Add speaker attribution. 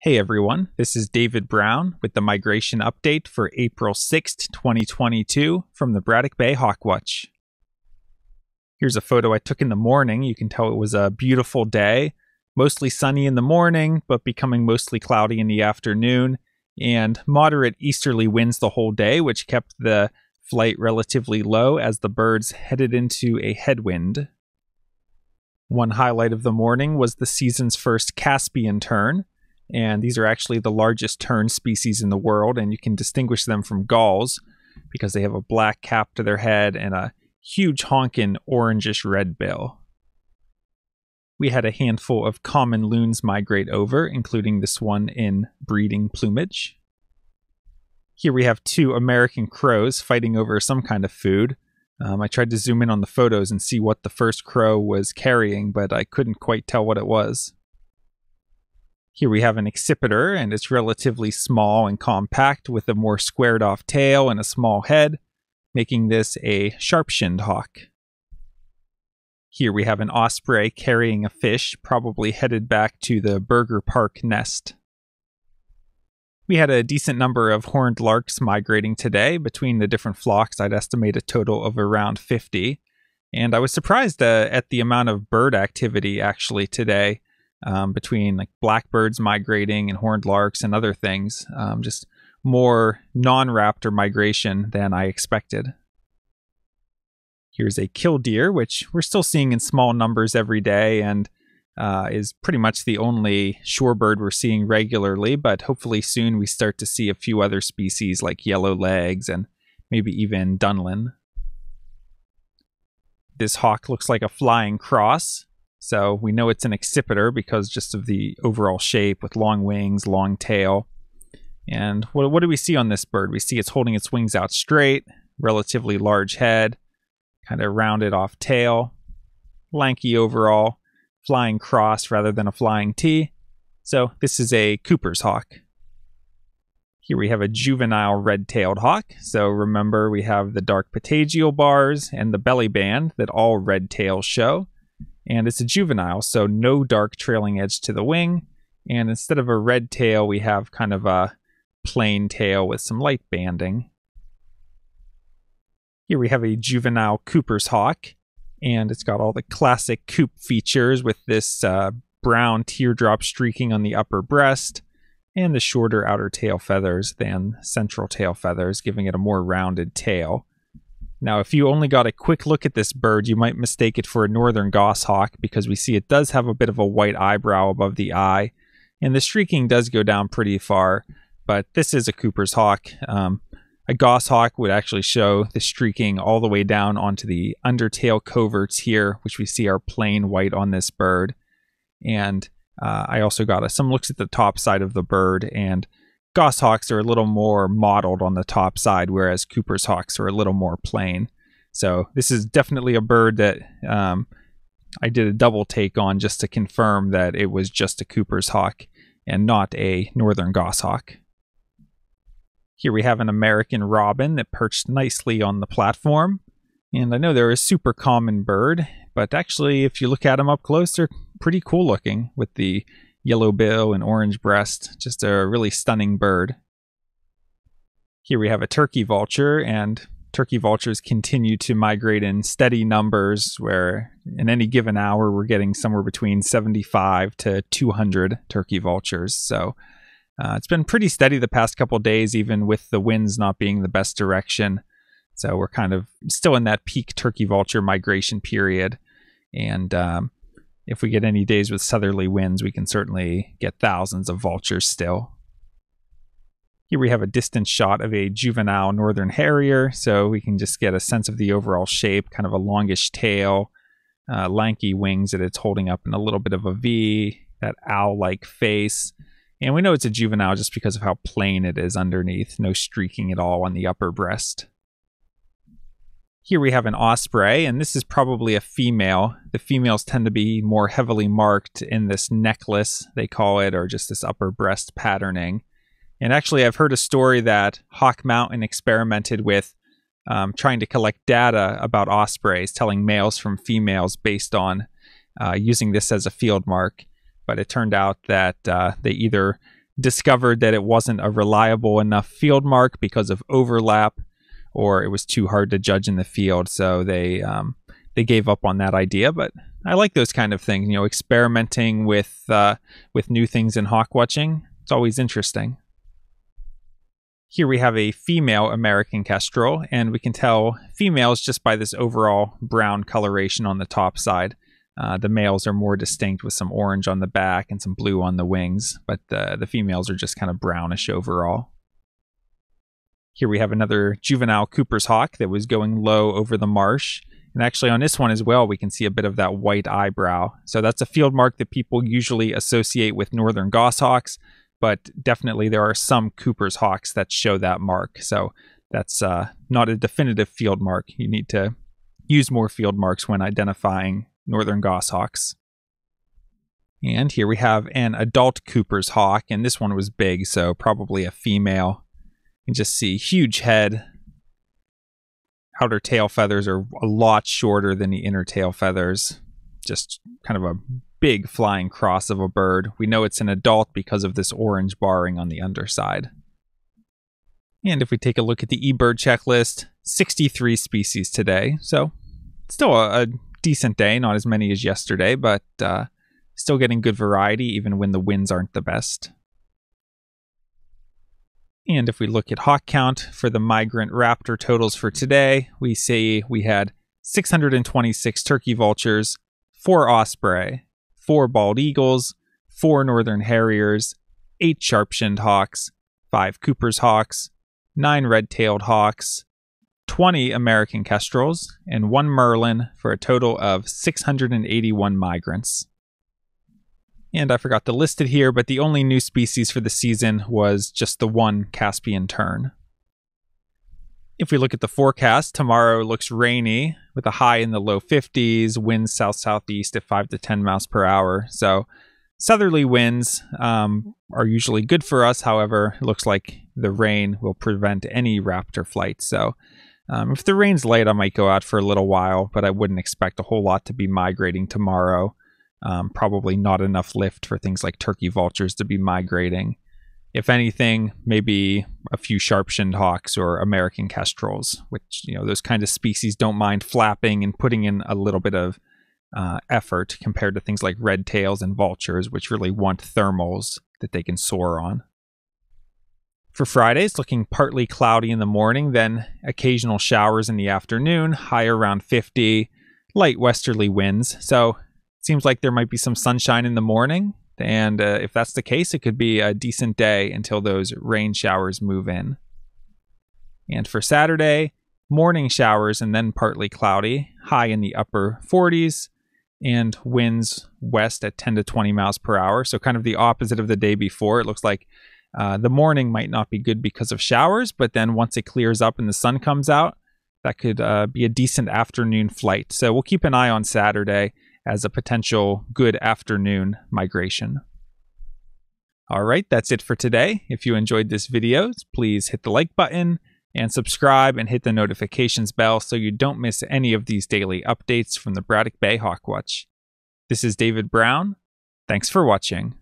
Speaker 1: Hey everyone, this is David Brown with the migration update for April 6th, 2022 from the Braddock Bay Hawk Watch. Here's a photo I took in the morning. You can tell it was a beautiful day, mostly sunny in the morning, but becoming mostly cloudy in the afternoon, and moderate easterly winds the whole day, which kept the flight relatively low as the birds headed into a headwind. One highlight of the morning was the season's first Caspian tern. And these are actually the largest tern species in the world, and you can distinguish them from gulls because they have a black cap to their head and a huge honkin' orangish red bill. We had a handful of common loons migrate over, including this one in breeding plumage. Here we have two American crows fighting over some kind of food. I tried to zoom in on the photos and see what the first crow was carrying, but I couldn't quite tell what it was. Here we have an accipiter, and it's relatively small and compact with a more squared off tail and a small head, making this a sharp-shinned hawk. Here we have an osprey carrying a fish, probably headed back to the Burger Park nest. We had a decent number of horned larks migrating today. Between the different flocks, I'd estimate a total of around 50. And I was surprised at the amount of bird activity actually today. Between like blackbirds migrating and horned larks and other things, just more non-raptor migration than I expected. Here's a killdeer, which we're still seeing in small numbers every day and is pretty much the only shorebird we're seeing regularly, but hopefully soon we start to see a few other species like yellowlegs and maybe even dunlin. This hawk looks like a flying cross. So we know it's an accipiter because just of the overall shape with long wings, long tail. And what do we see on this bird? We see it's holding its wings out straight, relatively large head, kind of rounded off tail, lanky overall, flying cross rather than a flying T. So this is a Cooper's hawk. Here we have a juvenile red-tailed hawk. So remember we have the dark patagial bars and the belly band that all red tails show. And it's a juvenile, so no dark trailing edge to the wing. And instead of a red tail, we have kind of a plain tail with some light banding. Here we have a juvenile Cooper's hawk, and it's got all the classic coop features with this brown teardrop streaking on the upper breast and the shorter outer tail feathers than central tail feathers, giving it a more rounded tail. Now, if you only got a quick look at this bird, you might mistake it for a northern goshawk because we see it does have a bit of a white eyebrow above the eye, and the streaking does go down pretty far, but this is a Cooper's hawk. A goshawk would actually show the streaking all the way down onto the undertail coverts here, which we see are plain white on this bird. And I also got some looks at the top side of the bird, and goshawks are a little more mottled on the top side, whereas Cooper's hawks are a little more plain. So this is definitely a bird that I did a double take on just to confirm that it was just a Cooper's hawk and not a northern goshawk. Here we have an American robin that perched nicely on the platform. And I know they're a super common bird, but actually if you look at them up close, they're pretty cool looking with the yellow bill and orange breast. Just a really stunning bird. Here we have a turkey vulture, and turkey vultures continue to migrate in steady numbers where in any given hour we're getting somewhere between 75 to 200 turkey vultures. So it's been pretty steady the past couple of days, even with the winds not being the best direction. So we're kind of still in that peak turkey vulture migration period. And if we get any days with southerly winds, we can certainly get thousands of vultures still. Here we have a distant shot of a juvenile northern harrier, so we can just get a sense of the overall shape, kind of a longish tail, lanky wings that it's holding up in a little bit of a V, that owl-like face. And we know it's a juvenile just because of how plain it is underneath, no streaking at all on the upper breast. Here we have an osprey, and this is probably a female. The females tend to be more heavily marked in this necklace, they call it, or just this upper breast patterning. And actually, I've heard a story that Hawk Mountain experimented with trying to collect data about ospreys, telling males from females based on using this as a field mark. But it turned out that they either discovered that it wasn't a reliable enough field mark because of overlap, or it was too hard to judge in the field, so they gave up on that idea. But I like those kind of things, experimenting with new things in hawk watching. It's always interesting. Here we have a female American kestrel, and we can tell females just by this overall brown coloration on the top side. The males are more distinct with some orange on the back and some blue on the wings, but the females are just kind of brownish overall. Here we have another juvenile Cooper's hawk that was going low over the marsh. And actually on this one as well, we can see a bit of that white eyebrow. So that's a field mark that people usually associate with northern goshawks, but definitely there are some Cooper's hawks that show that mark. So that's not a definitive field mark. You need to use more field marks when identifying northern goshawks. And here we have an adult Cooper's hawk, and this one was big, so probably a female. You can just see huge head. Outer tail feathers are a lot shorter than the inner tail feathers. Just kind of a big flying cross of a bird. We know it's an adult because of this orange barring on the underside. And if we take a look at the eBird checklist, 63 species today. So still a decent day, not as many as yesterday, but still getting good variety even when the winds aren't the best. And if we look at hawk count for the migrant raptor totals for today, we see we had 626 turkey vultures, 4 osprey, 4 bald eagles, 4 northern harriers, 8 sharp-shinned hawks, 5 Cooper's hawks, 9 red-tailed hawks, 20 American kestrels, and 1 merlin for a total of 681 migrants. And I forgot to list it here, but the only new species for the season was just the 1 Caspian tern. If we look at the forecast, tomorrow looks rainy with a high in the low 50s, winds south-southeast at 5 to 10 miles per hour. So southerly winds are usually good for us. However, it looks like the rain will prevent any raptor flight. So if the rain's light, I might go out for a little while, but I wouldn't expect a whole lot to be migrating tomorrow. Probably not enough lift for things like turkey vultures to be migrating. If anything, maybe a few sharp-shinned hawks or American kestrels, which, those kind of species don't mind flapping and putting in a little bit of effort compared to things like red tails and vultures, which really want thermals that they can soar on. For Friday, it's looking partly cloudy in the morning, then occasional showers in the afternoon, high around 50, light westerly winds. So seems like there might be some sunshine in the morning, and if that's the case, it could be a decent day until those rain showers move in. And for Saturday, morning showers and then partly cloudy, high in the upper 40s, and winds west at 10 to 20 miles per hour. So kind of the opposite of the day before. It looks like the morning might not be good because of showers, but then once it clears up and the sun comes out, that could be a decent afternoon flight. So we'll keep an eye on Saturday as a potential good afternoon migration. All right, that's it for today. If you enjoyed this video, please hit the like button and subscribe and hit the notifications bell so you don't miss any of these daily updates from the Braddock Bay Hawk Watch. This is David Brown. Thanks for watching.